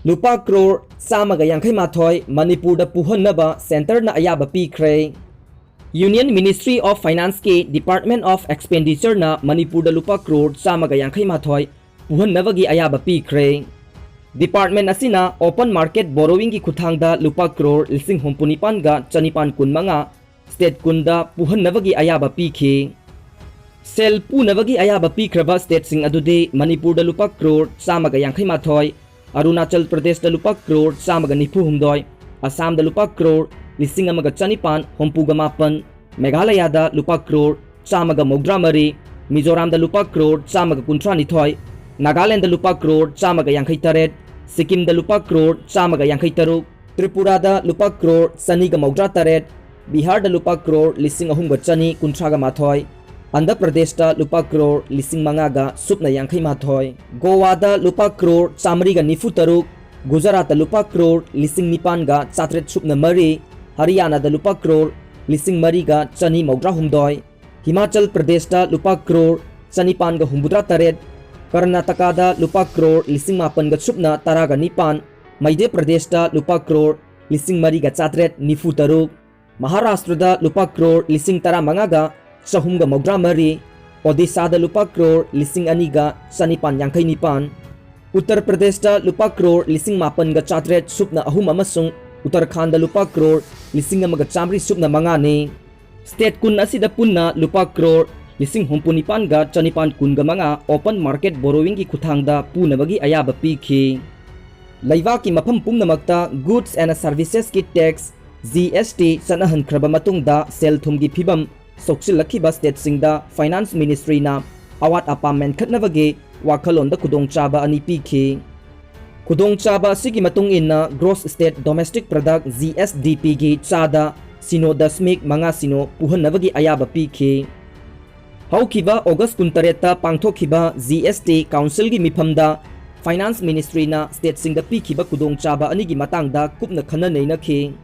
lupa crore samaga yankai mathoi Manipur da puhonnaba center na ayaba pikre Union Ministry of Finance ke Department of Expenditure na Manipur da lupa crore samaga yankai mathoi puhonnabagi ayaba pikre Department asina open market borrowing ki khuthangda lupa crore lising hompunipan ga chanipan kunmanga state kunda puhonnabagi ayaba pikhi Sel punabagi ayaba pikraba state sing adude Manipur da lupa crore samaga yankai mathoi Arunachal Pradesh da lupa crore samaga nifu humdoi Assam da lupa crore lising amaga chanipan hompuga mapan Meghalaya da lupa crore samaga mogdra mari Mizoram da lupa crore samaga kuntra nithoi Nagaland da lupa crore samaga yankai taret Sikkim da lupa crore samaga yankai taruk Tripura da lupa crore saniga mogdra taret Bihar da lupa crore lising ahumga chani kuntraga mathoi Andhra Pradesh da lupa crore lising mangaga supna yankai mathoi Goa da lupa crore samriga nifu taruk Gujarat da lupa crore lising nipan ga chatret supna mari Haryana da lupa crore lising mari ga chani mogdra humdoi Himachal Pradesh da lupa crore chanipan ga humbudra taret Karnataka da lupa crore lising mapan ga supna taraga nipan Madhya Pradesh da lupa crore lising mari ga chatret nifu taruk Maharashtra da lupa crore lising tara mangaga Sahumga mogdra mari Odisha da lupa crore lising aniga sanipan yankai nipan Uttar Pradesh da lupa crore lising mapan ga chatret supna ahum amasung Uttarakhand da lupa crore lising amaga chamri supna mangani State kun asida punna lupa crore lising hompunipan ga chanipan kun ga manga open market borrowing ki khuthangda punabagi ayaba pikhi Laiwa ki mafam pumnamakta goods and services ki tax GST sanahan khraba matungda sel thumgi phibam Soksilakhiba state singda finance ministry na awat apamen khatnabagi wakhalonda khudongchaba ani pikhi khudongchaba sigi matung inna gross state domestic product GSDP gi chada sino dasmik manga sino puhannabagi ayaba pikhi haukiba august 28 ta pangthokhiba GST council gi mifamda finance ministry na state singda pikhiba khudongchaba ani gi matangda kupna khana neina khi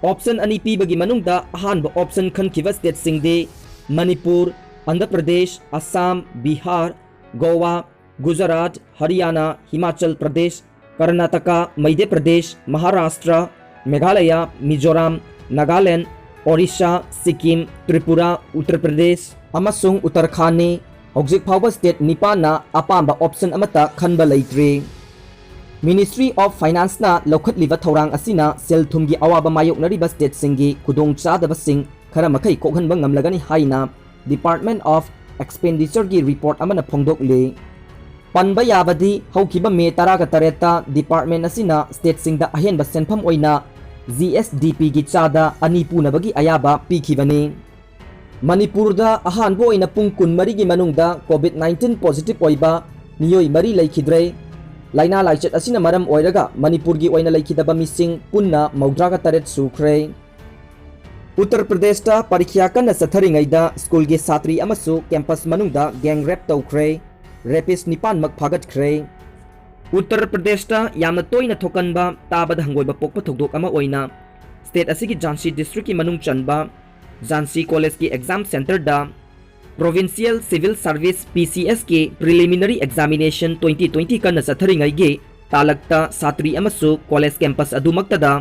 Option ani pibagi manungda ahanba option khankiba state singde Manipur, Andhra Pradesh, Assam, Bihar, Goa, Gujarat, Haryana, Himachal Pradesh, Karnataka, Madhya Pradesh, Maharashtra, Meghalaya, Mizoram, Nagaland, Odisha, Sikkim, Tripura, Uttar Pradesh, amasung Uttarakhand ni hojik phawba state nipana apamba option amata khanba leitri Ministry of Finance na lokhatliba thorang asina sel thumgi awaba mayoknariba state singi khudong chadaba sing khara makai kokhanba ngamlagani haina Department of Expenditure gi report amana phongdokle panba yabadi haukiba me taraga tareta department asina state singda ahenba senpham oina GSDP gi chada ani punabagi ayaba pikhibani Manipur da ahanbo oina pung kun mari gi manungda COVID-19 positive oiba niyoi mari laikhidre Laina laichet asina maram oiraga Manipur gi oina laikhidaba mising punna maudraga taret sukre Uttar Pradesh ta parikhya kana satharingaida school gi satri amasu campus manungda gang rape tawkhre rapist nipan mak phagat khre Uttar Pradesh ta yamna toina thokanba tabada hangoiba pokpa thokdok ama oina state asigi Jhansi district ki manung chanba Jhansi college ki exam center da Provincial Civil Service PCS ke Preliminary Examination 2020 kana satharingai ge talakta satri amasu college campus adumaktada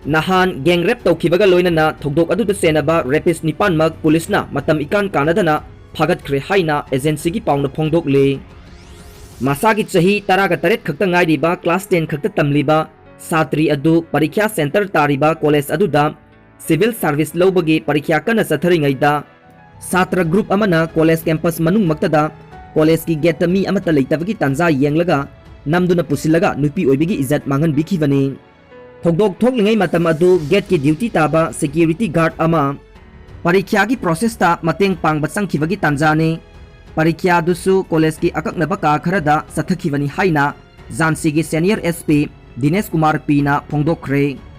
nahan gang rape tawkhibaga loinana thokdok aduda senaba rapist nipan mag police na matam ikan kanadana phagat khre haina agency gi pauna phongdok le masagi chahi taraga taret khakta ngairiba class 10 khakta tamliba satri adu parikhya center tariba college aduda civil service lobagi parikhya kana satharingai da Satra group amana college campus manung maktada college ki gate mi amata leitabagi tanza yenglaga namduna pusilaga nupi oibigi izat mangan bikhibani thokdok thoklingai matam adu gate ki duty taba security guard ama parikhya gi process ta mateng pangba sangkhibagi tanjani parikhya dusu college ki akaknaba ka kharada sathakibani haina Jhansi gi senior SP Dinesh Kumar P na phongdokre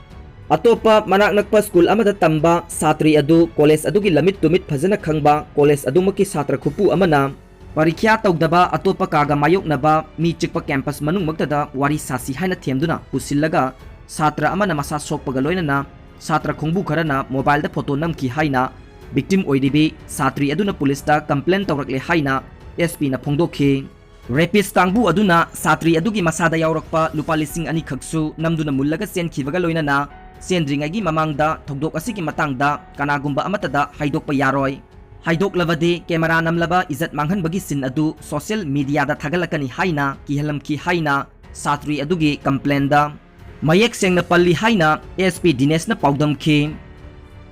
Atopa manak nakpa school amada tamba satri adu college adu gi lamit tumit phajana khangba college adu maki satra khupu amana parikhya tawdaba atopa kaga mayok naba mi chikpa campus manung maktada wari sasi haina themduna pusillaga satra amana masa sokpaga loinana satra khongbu kharana mobile da photo namki haina victim oidibi satri aduna police ta complaint tawrakle haina SP na phongdokhi Rapist kangbu aduna satri adugi masada yaurokpa lupa lising ani khaksu namduna mullaga senkibaga loinana sendringagi mamangda thogdok asigi matangda kanagumba amatada haidokpa yaroi haidok lavade camera namlaba izat manghanbagi sin adu social media da thagalakani haina kihalamki haina satri adugi complain da mayek sengna palli haina SP Dinesh na paudamki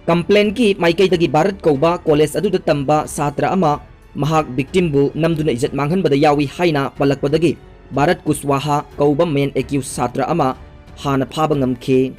complain ki maikai dagi Bharat Kauba college adu da tamba satra ama mahak victim bu namduna izat manghanbada yawi haina palakpadagi Bharat Kuswaha Kauba main accused satra ama hana phaba ngamki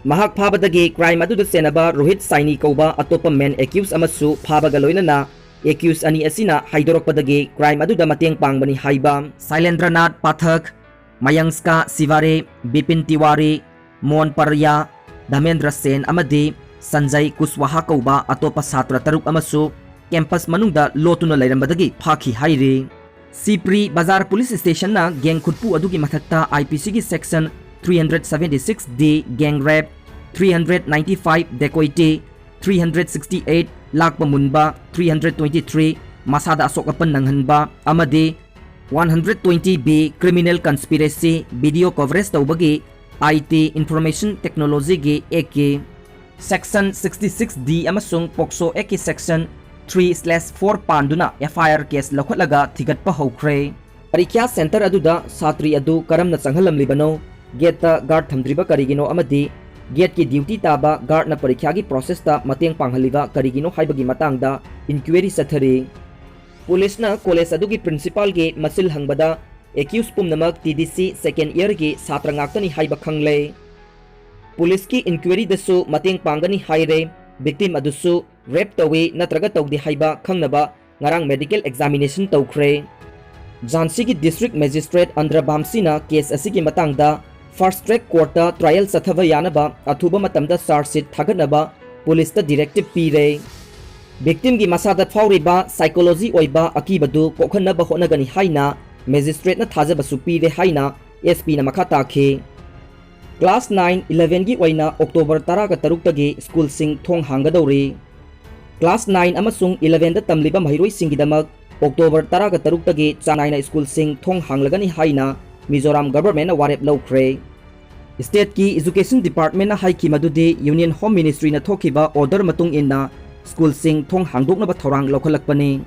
mahak phabadagi crime adu da senaba Rohit Saini Kauba atopa main accused amasu phabaga loinana accused ani asina haidorokpadagi crime adu da mateng pangbani haiba Sailendranath Pathak Mayangska Sivare Bipin Tiwari Mon Parya Dhamendra Sen amadi Sanjay Kuswaha Kauba atopa satra taruk amasu campus manungda lotuna lairambadagi phaki hairi Sipri Bazar Police Station na gang khutpu adugi mathakta IPC gi section 376D gang rape 395 dacoity 368 lakpa munba 323 masada asokapan nanghanba amadi 120B criminal conspiracy video coverage tawbagi IT information technology gi ek section 66D amasung POCSO ek section 3/4 panduna FIR case lakhotlaga thigatpa hokre parikya center aduda satri adu karamna changhalam libano gate ta guard thamdriba karigino amadi gate ki duty taba guard na parikya gi process ta mateng panghaliba karigino haibagi matangda inquiry sathari police na college adu gi principal ge masil hangbada accused pumnamak TDC second year gi satra ngaktani haiba khangle police ki inquiry dasu mateng pangani haire victim adusu rape tawi natraga tawdi haiba khangnaba ngarang medical examination tawkhre Jhansi ki district magistrate Andra Bamsina case asigi matangda first track court ta trial sathava yanaba athuba matamda charge sheet thagatnaba police ta directive pire victim gi masada fauriba psychology oiba akibadu kokhanaba honagani haina magistrate na thajaba su pire haina SP na makha takhe class 9 11 gi oina October 13 tagi school sing thong hangadori class 9 amasung 11 da tamliba mahiroi singidamak October 13 tagi chanaina school sing thong hanglagani haina Mizoram government na warep lawkhre state ki education department na haiki madudi union home ministry na thokiba order matung inna school sing thong hangdokna ba thorang lokhalakpani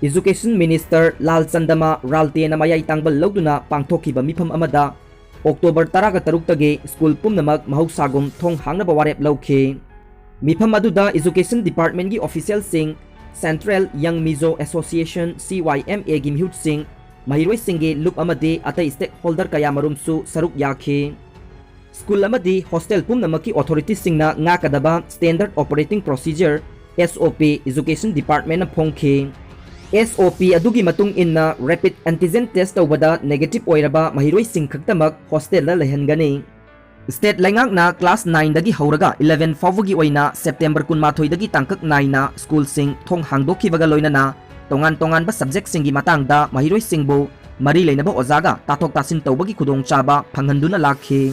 education minister Lal Chandama Ralte na mayai tangbal lawduna pangthokiba mifam amada October 13 tagi school pumnamak mahausagum thong hangna ba warep lawkhe mifam aduda education department gi official sing Central Young Mizo Association CYMA gi mihut sing mahiroi singe loop amadi atai stakeholder kaya marumsu saruk yakhe school amadi hostel pumnamaki authority singna ngakadaba standard operating procedure SOP education department na phongkhe SOP adugi matung inna rapid antigen test tawbada negative oiraba mahiroi sing khaktamak hostel la lehangani state laingak na class 9 dagi hauraga 11 fawgi oina September 18 dagi tangkak 9 na school sing thong hangdokhi baga loinana tongan ba subject singi matangda mahiroi singbo mari leinaba ojaga tathok tasin tawbagi khudong chaba phanghanduna lakhe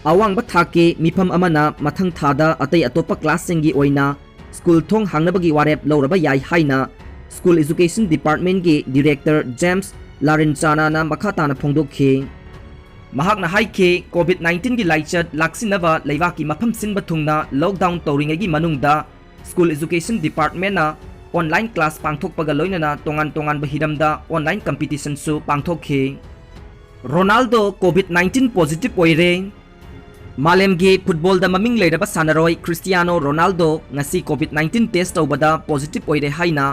awang ba thake mifam amana mathang thada atai atopa class singi oina school thong hangnabagi warep loraba yai haina school education department gi director James Larinchana na makhatana phongdokhe mahakna haike COVID-19 gi laichat laksinaba leibaki mafam sinba thungna lockdown tawringegi manungda school education department na online class pangthokpaga loinana tongan bahiramda online competition su pangthokhe Ronaldo COVID-19 positive oire malemgi football da maming leiraba sanaroi Cristiano Ronaldo ngasi COVID-19 test tawbada positive oire haina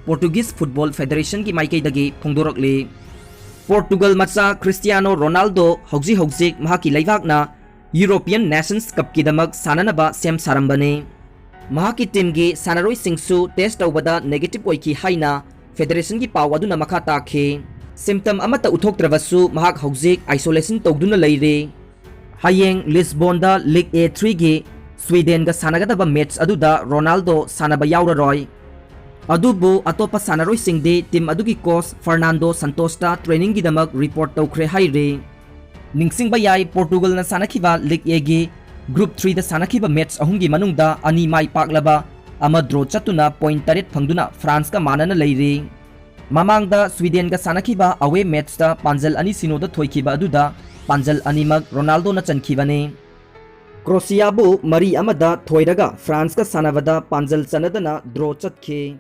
Portuguese Football Federation ki maikei dagi phongdorokli Portugal macha Cristiano Ronaldo hauji mahaki leibakna European Nations Cup ki damak sananaba sem sarambani mahaki team gi sanaroi singsu test tawbada negative oiki haina federation gi pawaduna makha takhe symptom amata uthoktrabasu mahak hauji isolation tawduna leire hayeng Lisbon da League A3 gi Sweden ga sanagadaba match aduda Ronaldo sanaba yauraroi adubu atopa sanaroi singde team adugi coach Fernando Santos ta training gi damak report tawkhre haire ningsing bayai Portugal na sanakhiba League A gi Group 3 da sanakhiba match ahumgi manungda ani mai paklaba ama draw chatuna point taret phangduna France ka manana leire ꯃꯃꯥꯡꯗ ꯁ꯭ꯋꯤꯗꯦꯟꯒ ꯁꯥꯟꯅꯈꯤꯕ ꯑꯋꯦ ꯃꯦꯠꯁꯇ ꯄꯥꯟꯖꯜ 2-0ꯗ ꯊꯣꯏꯈꯤꯕ ꯑꯗꯨꯗ ꯄꯥꯟꯖꯜ ꯑꯅꯤꯃꯛ ꯔꯣꯅꯥꯜꯗꯣꯅ ꯆꯟꯈꯤꯕꯅꯤ꯫ ꯀ꯭ꯔꯣꯁꯤꯌꯥꯕꯨ 3-1ꯗ ꯊꯣꯏꯔꯒ ꯐ꯭राꯟꯁꯀ ꯁꯥꯟꯅꯕꯗ ꯄꯥꯟꯖꯜ ꯆꯟꯅꯗꯅ ꯗ꯭ꯔꯣ ꯆꯠꯈꯤ꯫